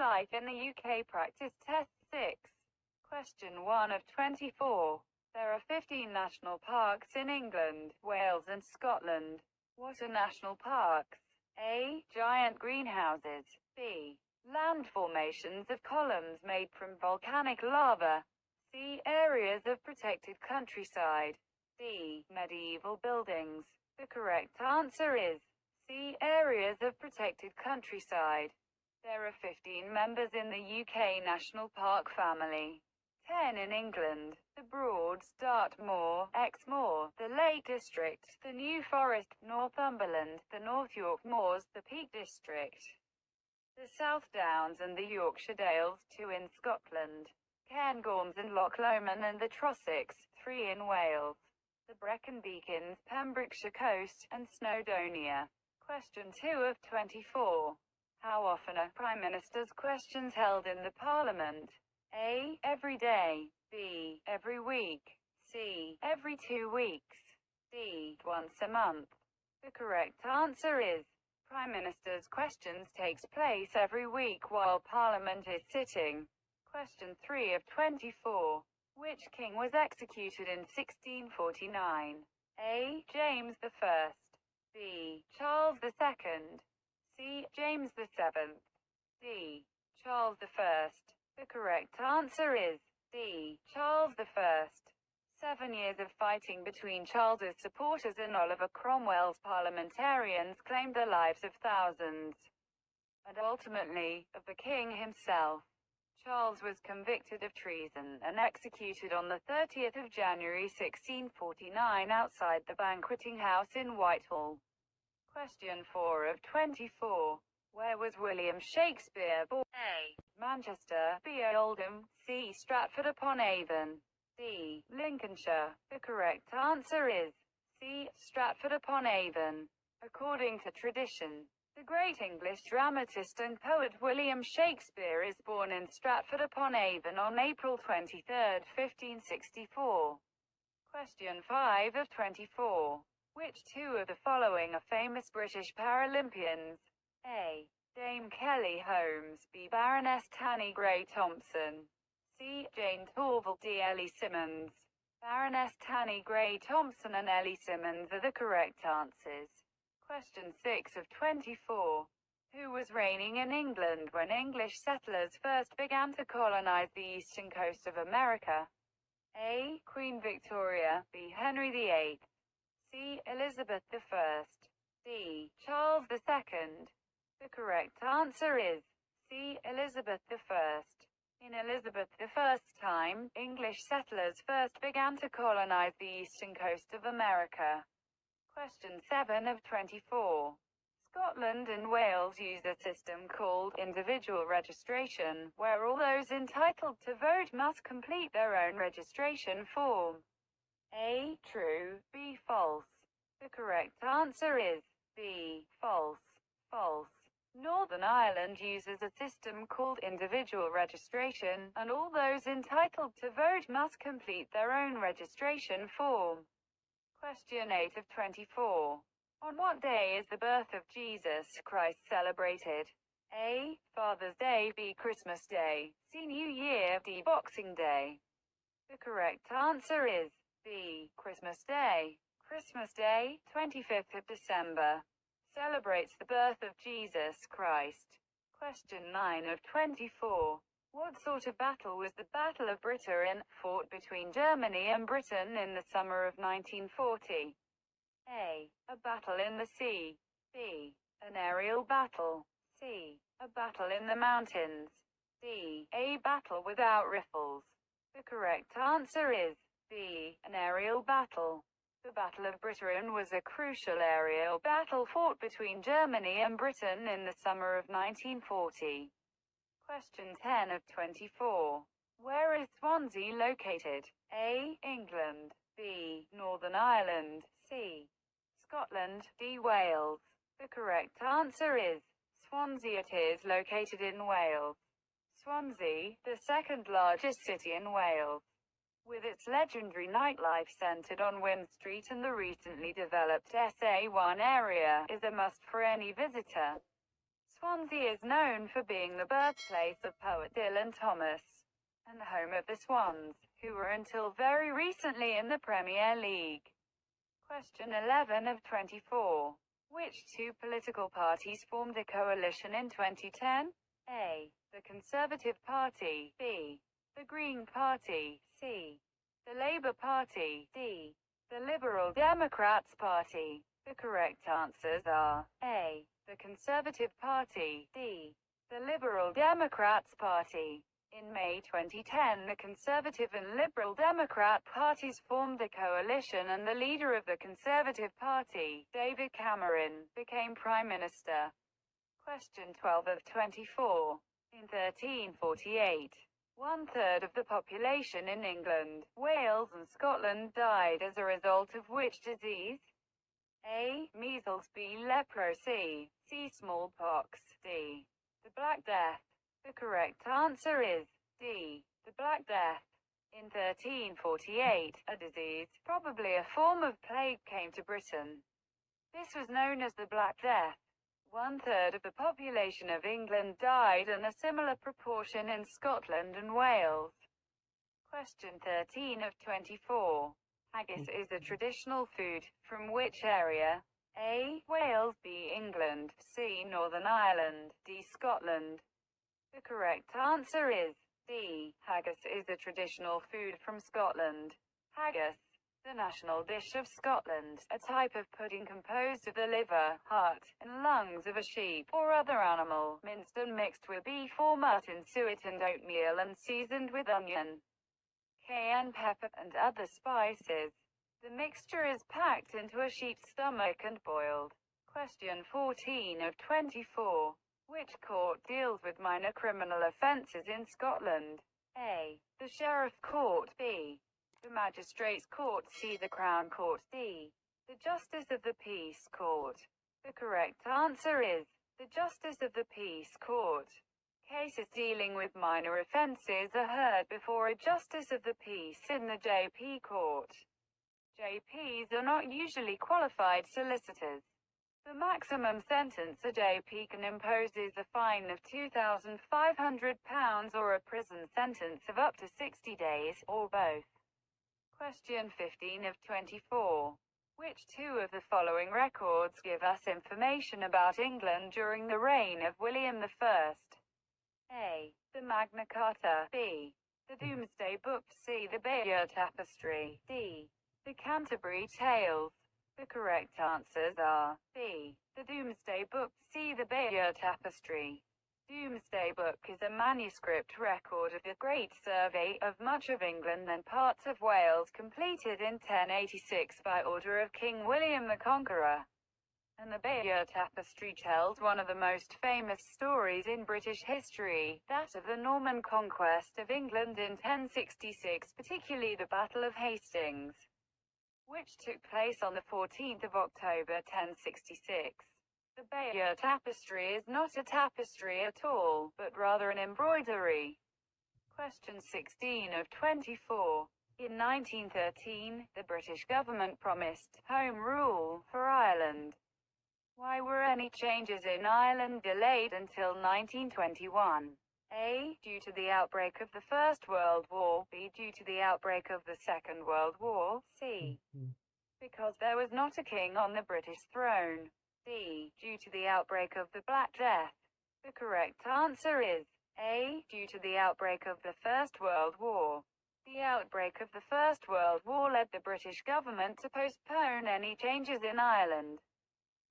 life in the UK practice test 6. Question 1 of 24. There are 15 national parks in England, Wales and Scotland. What are national parks? A. Giant greenhouses. B. Land formations of columns made from volcanic lava. C. Areas of protected countryside. D. Medieval buildings. The correct answer is C. Areas of protected countryside. There are 15 members in the UK National Park family. 10 in England: the Broads, Dartmoor, Exmoor, the Lake District, the New Forest, Northumberland, the North York Moors, the Peak District, the South Downs and the Yorkshire Dales, 2 in Scotland, Cairngorms and Loch Lomond and the Trossachs, 3 in Wales, the Brecon Beacons, Pembrokeshire Coast, and Snowdonia. Question 2 of 24. How often are Prime Minister's questions held in the Parliament? A. Every day. B. Every week. C. Every 2 weeks. D. Once a month. The correct answer is Prime Minister's questions takes place every week while Parliament is sitting. Question 3 of 24. Which king was executed in 1649? A. James I. B. Charles II. C. James VII. D. Charles I. The correct answer is D. Charles I. 7 years of fighting between Charles's supporters and Oliver Cromwell's parliamentarians claimed the lives of thousands, and ultimately, of the king himself. Charles was convicted of treason and executed on the 30th of January 1649 outside the banqueting house in Whitehall. Question 4 of 24. Where was William Shakespeare born? A. Manchester. B. Oldham. C. Stratford-upon-Avon. D. Lincolnshire. The correct answer is C. Stratford-upon-Avon. According to tradition, the great English dramatist and poet William Shakespeare is born in Stratford-upon-Avon on April 23, 1564. Question 5 of 24. Which 2 of the following are famous British Paralympians? A. Dame Kelly Holmes. B. Baroness Tanni Grey-Thompson. C. Jane Torval. D. Ellie Simmonds. Baroness Tanni Grey-Thompson and Ellie Simmonds are the correct answers. Question 6 of 24. Who was reigning in England when English settlers first began to colonize the eastern coast of America? A. Queen Victoria. B. Henry VIII. C. Elizabeth I. D. Charles II. The correct answer is C. Elizabeth I. In Elizabeth I's time, English settlers first began to colonize the eastern coast of America. Question 7 of 24. Scotland and Wales use a system called individual registration, where all those entitled to vote must complete their own registration form. A. True. B. False. The correct answer is B. False. False. Northern Ireland uses a system called individual registration, and all those entitled to vote must complete their own registration form. Question 8 of 24. On what day is the birth of Jesus Christ celebrated? A. Father's Day. B. Christmas Day. C. New Year. D. Boxing Day. The correct answer is B. Christmas Day. Christmas Day, 25th of December, celebrates the birth of Jesus Christ. Question 9 of 24. What sort of battle was the Battle of Britain fought between Germany and Britain in the summer of 1940? A. A battle in the sea. B. An aerial battle. C. A battle in the mountains. D. A battle without riffles. The correct answer is B. An aerial battle. The Battle of Britain was a crucial aerial battle fought between Germany and Britain in the summer of 1940. Question 10 of 24. Where is Swansea located? A. England. B. Northern Ireland. C. Scotland. D. Wales. The correct answer is Swansea. It is located in Wales. Swansea, the second largest city in Wales, with its legendary nightlife centered on Wynn Street and the recently developed SA1 area, is a must for any visitor. Swansea is known for being the birthplace of poet Dylan Thomas, and home of the Swans, who were until very recently in the Premier League. Question 11 of 24. Which two political parties formed a coalition in 2010? A. The Conservative Party. B. The Green Party. C. The Labour Party. D. The Liberal Democrats Party. The correct answers are A. The Conservative Party. D. The Liberal Democrats Party. In May 2010, the Conservative and Liberal Democrat parties formed a coalition, and the leader of the Conservative Party, David Cameron, became Prime Minister. Question 12 of 24. In 1348, one-third of the population in England, Wales and Scotland died as a result of which disease? A. Measles. B. Leprosy. C. Smallpox. D. The Black Death. The correct answer is D. The Black Death. In 1348, a disease, probably a form of plague, came to Britain. This was known as the Black Death. One-third of the population of England died, and a similar proportion in Scotland and Wales. Question 13 of 24. Haggis is a traditional food from which area? A. Wales. B. England. C. Northern Ireland. D. Scotland. The correct answer is D. Haggis is a traditional food from Scotland. Haggis, the national dish of Scotland, a type of pudding composed of the liver, heart, and lungs of a sheep or other animal, minced and mixed with beef or mutton suet and oatmeal and seasoned with onion, cayenne pepper, and other spices. The mixture is packed into a sheep's stomach and boiled. Question 14 of 24. Which court deals with minor criminal offences in Scotland? A. The Sheriff Court. B. The Magistrates Court. C. The Crown Court. D. The Justice of the Peace Court. The correct answer is the Justice of the Peace Court. Cases dealing with minor offences are heard before a Justice of the Peace in the JP Court. JPs are not usually qualified solicitors. The maximum sentence a JP can impose is a fine of £2,500 or a prison sentence of up to 60 days, or both. Question 15 of 24. Which two of the following records give us information about England during the reign of William I? A. The Magna Carta. B. The Domesday Book. C. The Bayeux Tapestry. D. The Canterbury Tales. The correct answers are B. The Domesday Book. C. The Bayeux Tapestry. Domesday Book is a manuscript record of the Great Survey of much of England and parts of Wales, completed in 1086 by order of King William the Conqueror. And the Bayeux Tapestry tells one of the most famous stories in British history, that of the Norman conquest of England in 1066, particularly the Battle of Hastings, which took place on the 14th of October 1066. The Bayeux Tapestry is not a tapestry at all, but rather an embroidery. Question 16 of 24. In 1913, the British government promised Home Rule for Ireland. Why were any changes in Ireland delayed until 1921? A. Due to the outbreak of the First World War. B. Due to the outbreak of the Second World War. C. Because there was not a king on the British throne. D. Due to the outbreak of the Black Death. The correct answer is A. Due to the outbreak of the First World War. The outbreak of the First World War led the British government to postpone any changes in Ireland.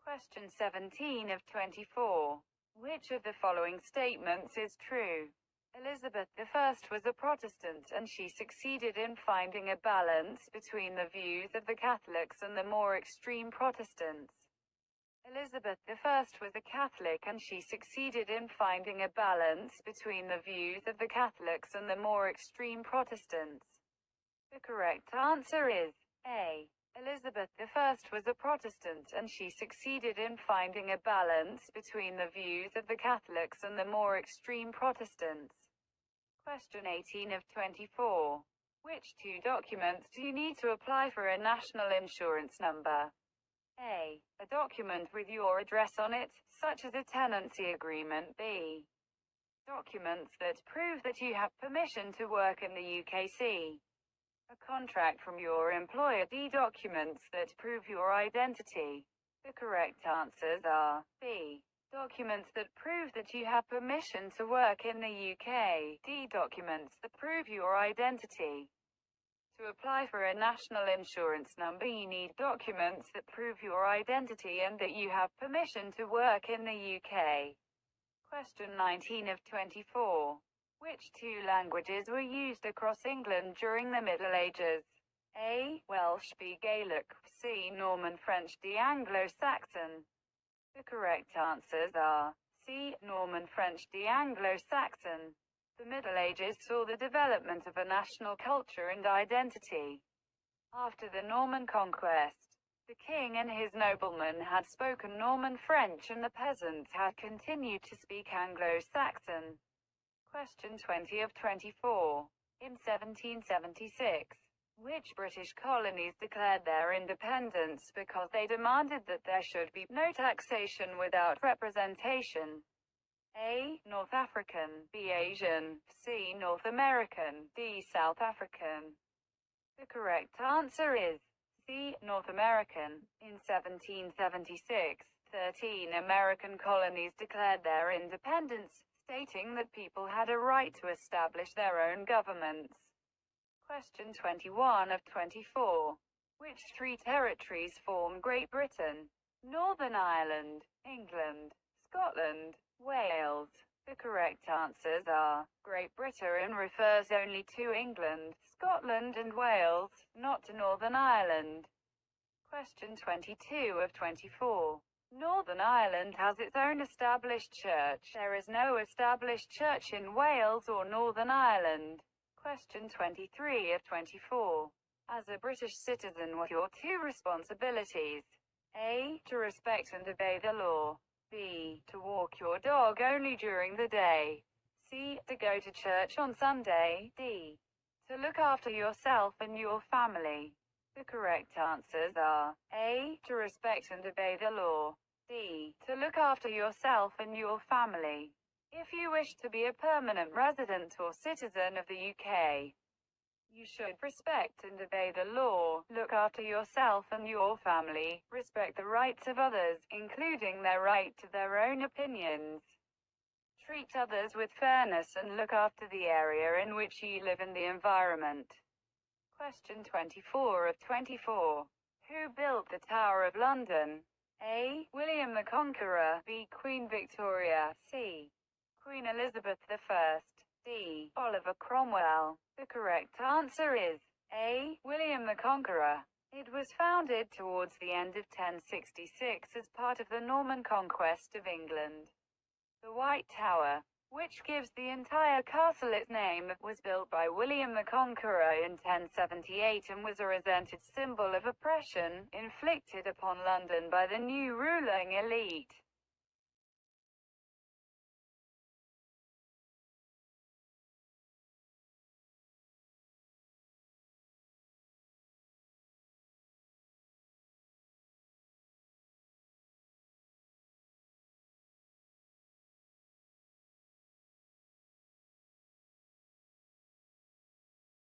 Question 17 of 24. Which of the following statements is true? Elizabeth I was a Protestant, and she succeeded in finding a balance between the views of the Catholics and the more extreme Protestants. Elizabeth I was a Catholic, and she succeeded in finding a balance between the views of the Catholics and the more extreme Protestants. The correct answer is A. Elizabeth I was a Protestant, and she succeeded in finding a balance between the views of the Catholics and the more extreme Protestants. Question 18 of 24. Which two documents do you need to apply for a national insurance number? A. A document with your address on it, such as a tenancy agreement. B. Documents that prove that you have permission to work in the UK. C. A contract from your employer. D. Documents that prove your identity. The correct answers are B. Documents that prove that you have permission to work in the UK. D. Documents that prove your identity. To apply for a national insurance number, you need documents that prove your identity and that you have permission to work in the UK. Question 19 of 24. Which two languages were used across England during the Middle Ages? A. Welsh. B. Gaelic. C. Norman French. D. Anglo-Saxon. The correct answers are C. Norman French. D. Anglo-Saxon. The Middle Ages saw the development of a national culture and identity. After the Norman conquest, the king and his noblemen had spoken Norman French and the peasants had continued to speak Anglo-Saxon. Question 20 of 24. In 1776, which British colonies declared their independence because they demanded that there should be no taxation without representation? A. North African. B. Asian. C. North American. D. South African. The correct answer is C. North American. In 1776, 13 American colonies declared their independence, stating that people had a right to establish their own governments. Question 21 of 24. Which three territories form Great Britain? Northern Ireland, England, Scotland, Wales. The correct answers are Great Britain refers only to England, Scotland and Wales, not to Northern Ireland. Question 22 of 24. Northern Ireland has its own established church. There is no established church in Wales or Northern Ireland. Question 23 of 24. As a British citizen, what are your two responsibilities? A. To respect and obey the law. B. To walk your dog only during the day. C. To go to church on Sunday. D. To look after yourself and your family. The correct answers are A. To respect and obey the law. D. To look after yourself and your family. If you wish to be a permanent resident or citizen of the UK, you should respect and obey the law, look after yourself and your family, respect the rights of others, including their right to their own opinions, treat others with fairness and look after the area in which you live and the environment. Question 24 of 24. Who built the Tower of London? A. William the Conqueror. B. Queen Victoria. C. Queen Elizabeth I. D. Oliver Cromwell. The correct answer is A. William the Conqueror. It was founded towards the end of 1066 as part of the Norman conquest of England. The White Tower, which gives the entire castle its name, was built by William the Conqueror in 1078 and was a resented symbol of oppression inflicted upon London by the new ruling elite.